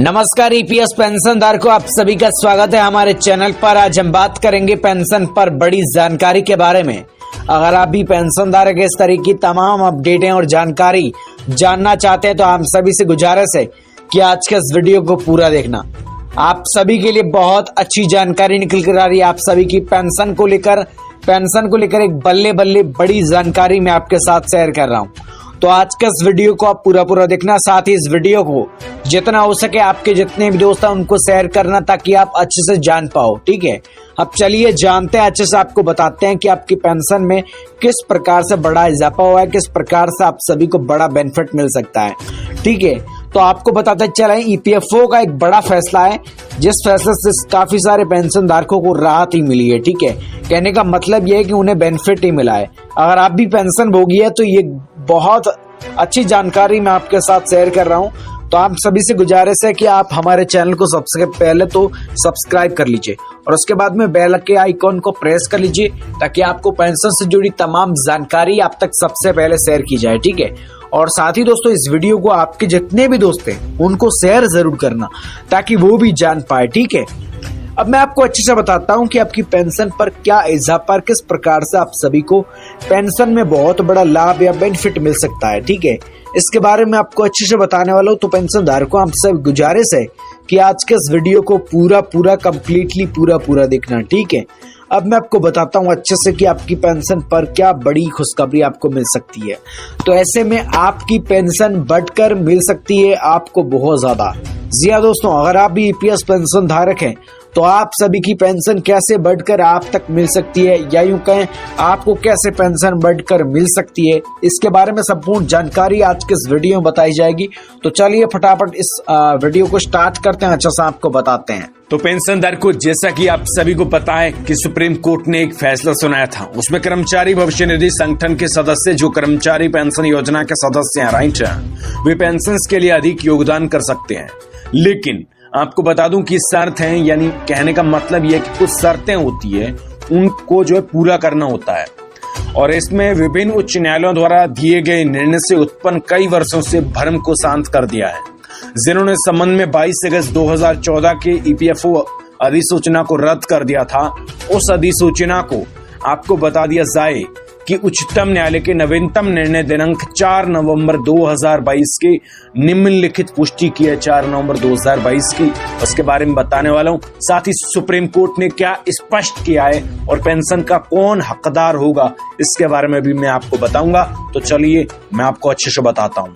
नमस्कार EPS pension धारकों, आप सभी का स्वागत है हमारे चैनल पर। आज हम बात करेंगे पेंशन पर बड़ी जानकारी के बारे में। अगर आप भी पेंशन धारक इस तरह की तमाम अपडेटें और जानकारी जानना चाहते हैं तो आप सभी से गुजारिश है कि आज के इस वीडियो को पूरा देखना। आप सभी के लिए बहुत अच्छी जानकारी निकल कर आ रही है। आप सभी की पेंशन को लेकर एक बल्ले बल्ले बड़ी जानकारी मैं आपके साथ शेयर कर रहा हूँ। तो आज के इस वीडियो को आप पूरा देखना, साथ ही इस वीडियो को जितना हो सके आपके जितने भी दोस्त हैं उनको शेयर करना ताकि आप अच्छे से जान पाओ। ठीक है, अब चलिए जानते हैं, अच्छे से आपको बताते हैं कि आपकी पेंशन में किस प्रकार से बड़ा इजाफा हुआ है, किस प्रकार से आप सभी को बड़ा बेनिफिट मिल सकता है। ठीक है, तो आपको बताते चले ईपीएफओ का एक बड़ा फैसला है जिस फैसले से काफी सारे पेंशन धारकों को राहत ही मिली है। ठीक है, कहने का मतलब यह है कि उन्हें बेनिफिट ही मिला है। अगर आप भी पेंशन भोगी है तो ये बहुत अच्छी जानकारी मैं आपके साथ शेयर कर रहा हूँ। तो आप सभी से गुजारिश है कि आप हमारे चैनल को सबसे पहले तो सब्सक्राइब कर लीजिए और उसके बाद में बेल के आइकॉन को प्रेस कर लीजिए ताकि आपको पेंशन से जुड़ी तमाम जानकारी आप तक सबसे पहले शेयर की जाए। ठीक है, और साथ ही दोस्तों इस वीडियो को आपके जितने भी दोस्त हैं उनको शेयर जरूर करना ताकि वो भी जान पाए। ठीक है, अब मैं आपको अच्छे से बताता हूं कि आपकी पेंशन पर क्या इजाफा, किस प्रकार से आप सभी को पेंशन में बहुत बड़ा लाभ या बेनिफिट मिल सकता है। ठीक है, इसके बारे में आपको अच्छे से बताने वाला हूं। तो पेंशन धारकों आप सब गुजारिश है कि आज के इस वीडियो को पूरा कंप्लीटली पूरा देखना। ठीक है, अब मैं आपको बताता हूँ अच्छे से कि आपकी पेंशन पर क्या बड़ी खुशखबरी आपको मिल सकती है। तो ऐसे में आपकी पेंशन बढ़कर मिल सकती है आपको बहुत ज्यादा। जी हाँ दोस्तों, अगर आप भी ईपीएस पेंशन धारक हैं तो आप सभी की पेंशन कैसे बढ़कर आप तक मिल सकती है, या यूं कहें आपको कैसे पेंशन बढ़कर मिल सकती है, इसके बारे में संपूर्ण जानकारी आज के इस वीडियो में बताई जाएगी। तो चलिए फटाफट इस वीडियो को स्टार्ट करते हैं, अच्छा सा आपको बताते हैं। तो पेंशन धारकों, जैसा कि आप सभी को पता है कि सुप्रीम कोर्ट ने एक फैसला सुनाया था। उसमें कर्मचारी भविष्य निधि संगठन के सदस्य जो कर्मचारी पेंशन योजना के सदस्य हैं, राइट, वे पेंशन के लिए अधिक योगदान कर सकते हैं। लेकिन आपको बता दूं कि शर्त है, यानी कहने का मतलब यह कि कुछ शर्तें होती है उनको जो है पूरा करना होता है। और इसमें विभिन्न उच्च न्यायालयों द्वारा दिए गए निर्णय से उत्पन्न कई वर्षों से भ्रम को शांत कर दिया है, जिन्होंने संबंध में 22 अगस्त 2014 के ईपीएफओ अधिसूचना को रद्द कर दिया था। उस अधिसूचना को आपको बता दिया जाए कि उच्चतम न्यायालय के नवीनतम निर्णय दिनांक 4 नवंबर 2022 की निम्नलिखित पुष्टि की है। 4 नवंबर 2022 की, उसके बारे में बताने वाला हूं। साथ ही सुप्रीम कोर्ट ने क्या स्पष्ट किया है और पेंशन का कौन हकदार होगा इसके बारे में भी मैं आपको बताऊंगा। तो चलिए मैं आपको अच्छे से बताता हूं।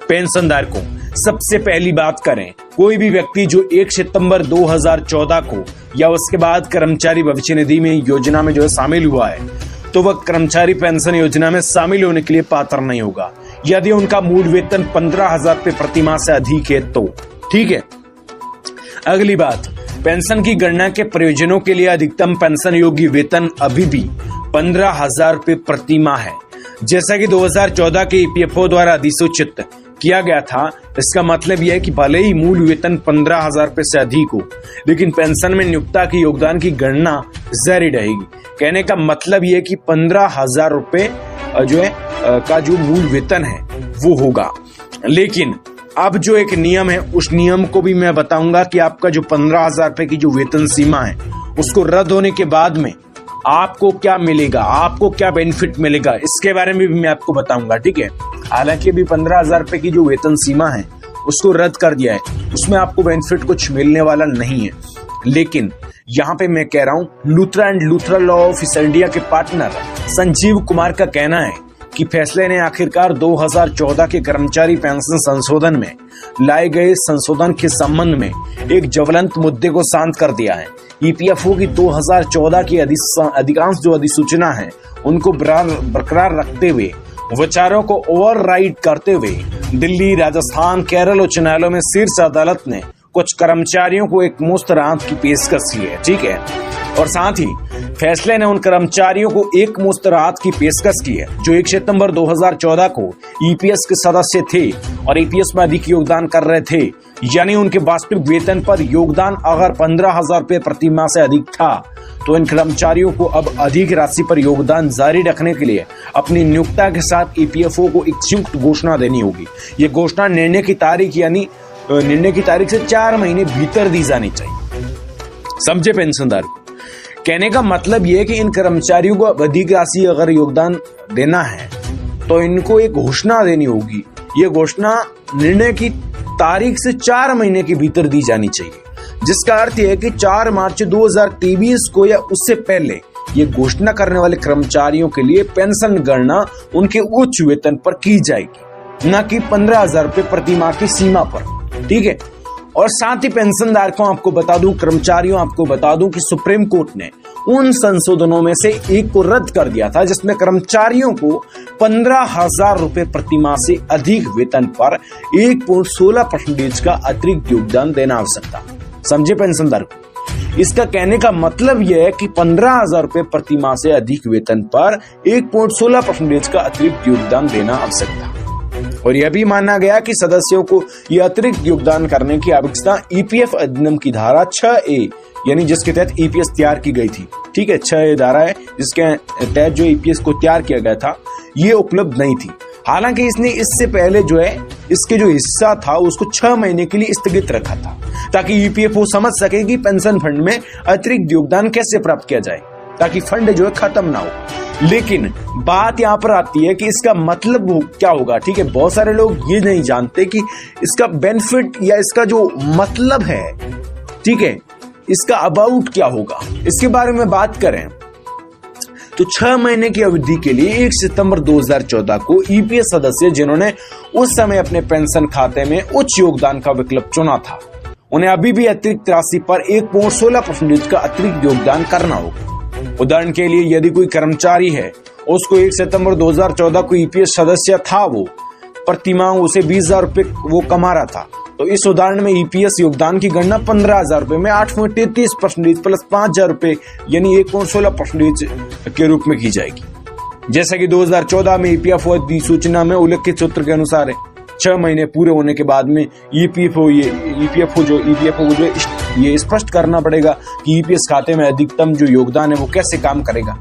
पेंशन धारकों, सबसे पहली बात करें, कोई भी व्यक्ति जो 1 सितंबर 2014 को या उसके बाद कर्मचारी भविष्य निधि में योजना में जो है शामिल हुआ है तो वह कर्मचारी पेंशन योजना में शामिल होने के लिए पात्र नहीं होगा यदि उनका मूल वेतन 15,000 रुपए प्रति माह से अधिक है तो। ठीक है, अगली बात, पेंशन की गणना के प्रयोजनों के लिए अधिकतम पेंशन योग्य वेतन अभी भी 15,000 रुपए प्रति माह है, जैसा कि 2014 के ईपीएफओ द्वारा अधिसूचित किया गया था। इसका मतलब यह है कि भले ही मूल वेतन 15,000 रुपए से अधिक हो, लेकिन पेंशन में नियोक्ता की योगदान की गणना जारी रहेगी। कहने का मतलब यह है कि 15,000 रुपए जो है का जो मूल वेतन है वो होगा। लेकिन अब जो एक नियम है उस नियम को भी मैं बताऊंगा कि आपका जो 15,000 रुपए की जो वेतन सीमा है उसको रद्द होने के बाद में आपको क्या मिलेगा, आपको क्या बेनिफिट मिलेगा, इसके बारे में भी मैं आपको बताऊंगा। ठीक है, हालांकि अभी 15,000 रुपए की जो वेतन सीमा है उसको रद्द कर दिया है, उसमें आपको बेनिफिट कुछ मिलने वाला नहीं है। लेकिन यहाँ पे मैं कह रहा हूँ, Luthra and Luthra law office India के पार्टनर संजीव कुमार का कहना है कि फैसले ने आखिरकार 2014 के कर्मचारी पेंशन संशोधन में लाए गए संशोधन के संबंध में एक ज्वलंत मुद्दे को शांत कर दिया है। ईपीएफओ की 2014 की अधिकांश जो अधिसूचना है उनको बरकरार रखते हुए विचारों को ओवरराइड करते हुए दिल्ली, राजस्थान, केरल उच्च न्यायालयों में शीर्ष अदालत ने कुछ कर्मचारियों को एक मुफ्त राहत की पेशकश की है। ठीक है, और साथ ही फैसले ने उन कर्मचारियों को एक मुफ्त राहत की पेशकश की है जो 1 सितंबर 2014 को ईपीएस के सदस्य थे और ईपीएस में अधिक योगदान कर रहे थे, यानी उनके वास्तविक वेतन पर योगदान अगर 15,000 रुपए प्रति माह से अधिक था तो इन कर्मचारियों को अब अधिक राशि पर योगदान जारी रखने के लिए अपनी नियोक्ता के साथ ईपीएफओ को एक संयुक्त घोषणा देनी होगी। ये घोषणा निर्णय की तारीख यानी निर्णय की तारीख से 4 महीने भीतर दी जानी चाहिए। समझे पेंशनदार को? कहने का मतलब यह है कि इन कर्मचारियों को अधिक राशि अगर योगदान देना है तो इनको एक घोषणा देनी होगी। ये घोषणा निर्णय की तारीख से 4 महीने के भीतर दी जानी चाहिए, जिसका अर्थ यह है कि 4 मार्च 2023 को या उससे पहले ये घोषणा करने वाले कर्मचारियों के लिए पेंशन गणना उनके उच्च वेतन पर की जाएगी, न कि 15,000 रुपए प्रति माह की सीमा पर। ठीक है। और साथ ही पेंशनधारकों आपको बता दूं, कर्मचारियों आपको बता दूं कि सुप्रीम कोर्ट ने उन संशोधनों में से एक को रद्द कर दिया था जिसमें कर्मचारियों को 15,000 रुपए प्रति माह से अधिक वेतन पर 1.16% का अतिरिक्त योगदान देना आवश्यक था। समझे पेंशनधारकों? इसका कहने का मतलब यह है कि 15,000 रुपए प्रति माह से अधिक वेतन पर 1.16% का अतिरिक्त योगदान देना आवश्यक था। और यह भी माना गया कि सदस्यों को यह अतिरिक्त योगदान करने की आवश्यकता ईपीएफ अधिनियम की धारा 6A यानी जिसके तहत ईपीएस तैयार की गई थी। ठीक है, 6A धारा है जिसके तहत जो ईपीएस को तैयार किया गया था, ये उपलब्ध नहीं थी। हालांकि इसने इससे पहले जो है इसके जो हिस्सा था उसको 6 महीने के लिए स्थगित रखा था ताकि ईपीएफओ समझ सके कि पेंशन फंड में अतिरिक्त योगदान कैसे प्राप्त किया जाए ताकि फंड जो है खत्म ना हो। लेकिन बात यहाँ पर आती है कि इसका मतलब क्या होगा। ठीक है, बहुत सारे लोग ये नहीं जानते कि इसका बेनिफिट या इसका जो मतलब है, ठीक है, इसका अबाउट क्या होगा। इसके बारे में बात करें तो 6 महीने की अवधि के लिए 1 सितंबर 2014 को ईपीएस सदस्य जिन्होंने उस समय अपने पेंशन खाते में उच्च योगदान का विकल्प चुना था, उन्हें अभी भी अतिरिक्त राशि पर 1.16% का अतिरिक्त योगदान करना होगा। उदाहरण के लिए यदि कोई कर्मचारी है, उसको 1 सितंबर 2014 को ईपीएस सदस्य था, वो प्रति माह उसे 20,000 रुपए वो कमा रहा था, तो इस उदाहरण में ईपीएस योगदान की गणना 15,000 रुपए में 8.33% प्लस 5,000 रुपए यानी 1.16% के रूप में की जाएगी। जैसा कि 2014 में ईपीएफओ अधिसूचना में उल्लिखित सूत्र के अनुसार है, 6 महीने पूरे होने के बाद में ईपीएफओ जो ये स्पष्ट करना पड़ेगा कि ईपीएस खाते में अधिकतम जो योगदान है वो कैसे काम करेगा।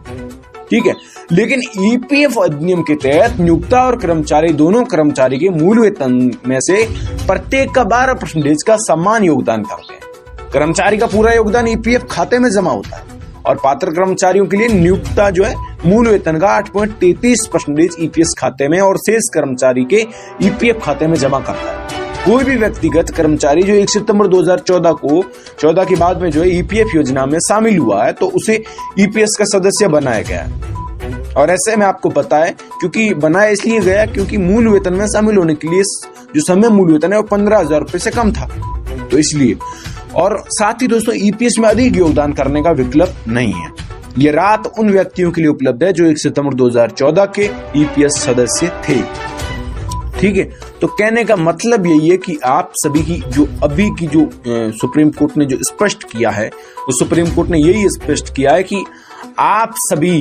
ठीक है, लेकिन ईपीएफ अधिनियम के तहत नियोक्ता और कर्मचारी दोनों कर्मचारी के मूल वेतन में से प्रत्येक का 12% का समान योगदान करते हैं। कर्मचारी का पूरा योगदान ईपीएफ खाते में जमा होता है और पात्र कर्मचारियों के लिए नियोक्ता जो है मूल वेतन का 8.33% ईपीएस खाते में और शेष कर्मचारी के ईपीएफ खाते में जमा करता है। कोई भी व्यक्तिगत कर्मचारी जो 1 सितंबर 2014 के बाद में जो है ईपीएफ योजना में शामिल हुआ है तो उसे ईपीएस का सदस्य बनाया गया है। और ऐसे में आपको पता है क्योंकि बनाया इसलिए गया क्योंकि मूल वेतन में शामिल होने के लिए जो समय मूल वेतन है वो 15,000 रुपए से कम था, तो इसलिए। और साथ ही दोस्तों ईपीएस में अधिक योगदान करने का विकल्प नहीं है। ये रात उन व्यक्तियों के लिए उपलब्ध है जो 1 सितंबर 2014 के ईपीएस सदस्य थे। ठीक है, तो कहने का मतलब यही है कि आप सभी की जो अभी की जो सुप्रीम कोर्ट ने जो स्पष्ट किया है, वो सुप्रीम कोर्ट ने यही स्पष्ट किया है कि आप सभी,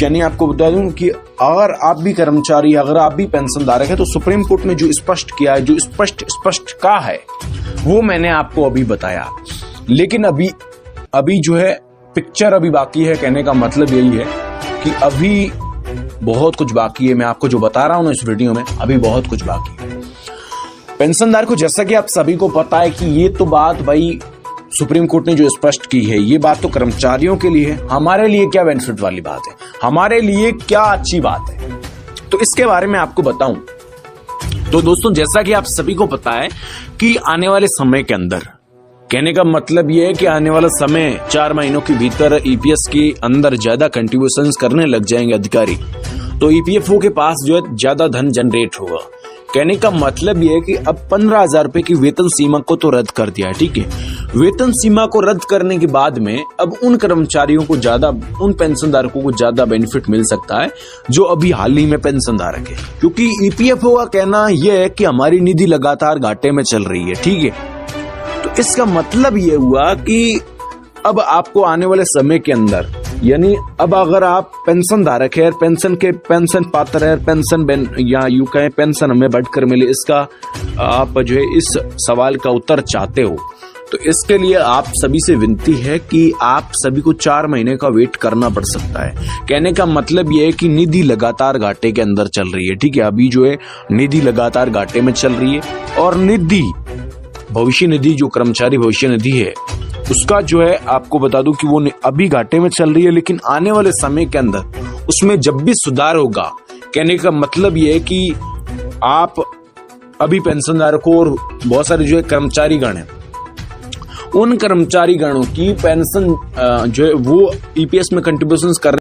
यानी आपको बता दूं कि अगर आप भी कर्मचारी, अगर आप भी पेंशनधारक है, तो सुप्रीम कोर्ट ने जो स्पष्ट किया है, जो स्पष्ट कहा है, वो मैंने आपको अभी बताया। लेकिन अभी जो है पिक्चर अभी बाकी है। कहने का मतलब यही है कि अभी बहुत कुछ बाकी है। मैं आपको जो बता रहा हूं ना इस वीडियो में, अभी बहुत कुछ बाकी है। पेंशनधार को, जैसा कि आप सभी को पता है कि ये तो बात भाई सुप्रीम कोर्ट ने जो स्पष्ट की है, ये बात तो कर्मचारियों के लिए है। हमारे लिए क्या बेनिफिट वाली बात है, हमारे लिए क्या अच्छी बात है, तो इसके बारे में आपको बताऊं। तो दोस्तों, जैसा कि आप सभी को पता है कि आने वाले समय के अंदर, कहने का मतलब यह है कि आने वाला समय 4 महीनों के भीतर ईपीएस के अंदर ज्यादा कंट्रीब्यूशंस करने लग जाएंगे अधिकारी, तो ईपीएफओ के पास जो है ज्यादा धन जनरेट होगा। कहने का मतलब यह है कि अब 15,000 रुपए की वेतन सीमा को तो रद्द कर दिया है। ठीक है, वेतन सीमा को रद्द करने के बाद में अब उन कर्मचारियों को ज्यादा, उन पेंशनधारकों को ज्यादा बेनिफिट मिल सकता है जो अभी हाल ही में पेंशनधारक है, क्योंकि ईपीएफओ का कहना यह है कि हमारी निधि लगातार घाटे में चल रही है। ठीक है, तो इसका मतलब यह हुआ कि अब आपको आने वाले समय के अंदर, यानी अब अगर आप पेंशन धारक है, पेंशन पात्र है, पेंशन या यूं कहें पेंशन हमें बढ़कर मिले, इसका आप जो है इस सवाल का उत्तर चाहते हो, तो इसके लिए आप सभी से विनती है कि आप सभी को 4 महीने का वेट करना पड़ सकता है। कहने का मतलब यह है कि निधि लगातार घाटे के अंदर चल रही है, ठीक है। अभी जो है निधि लगातार घाटे में चल रही है और निधि भविष्य निधि जो कर्मचारी भविष्य निधि है उसका जो है आपको बता दूं कि वो अभी घाटे में चल रही है, लेकिन आने वाले समय के अंदर उसमें जब भी सुधार होगा, कहने का मतलब ये है कि आप अभी पेंशनधारकों और बहुत सारे जो है कर्मचारी गण हैं, उन कर्मचारी गणों की पेंशन जो है वो ईपीएस में कंट्रीब्यूशन कर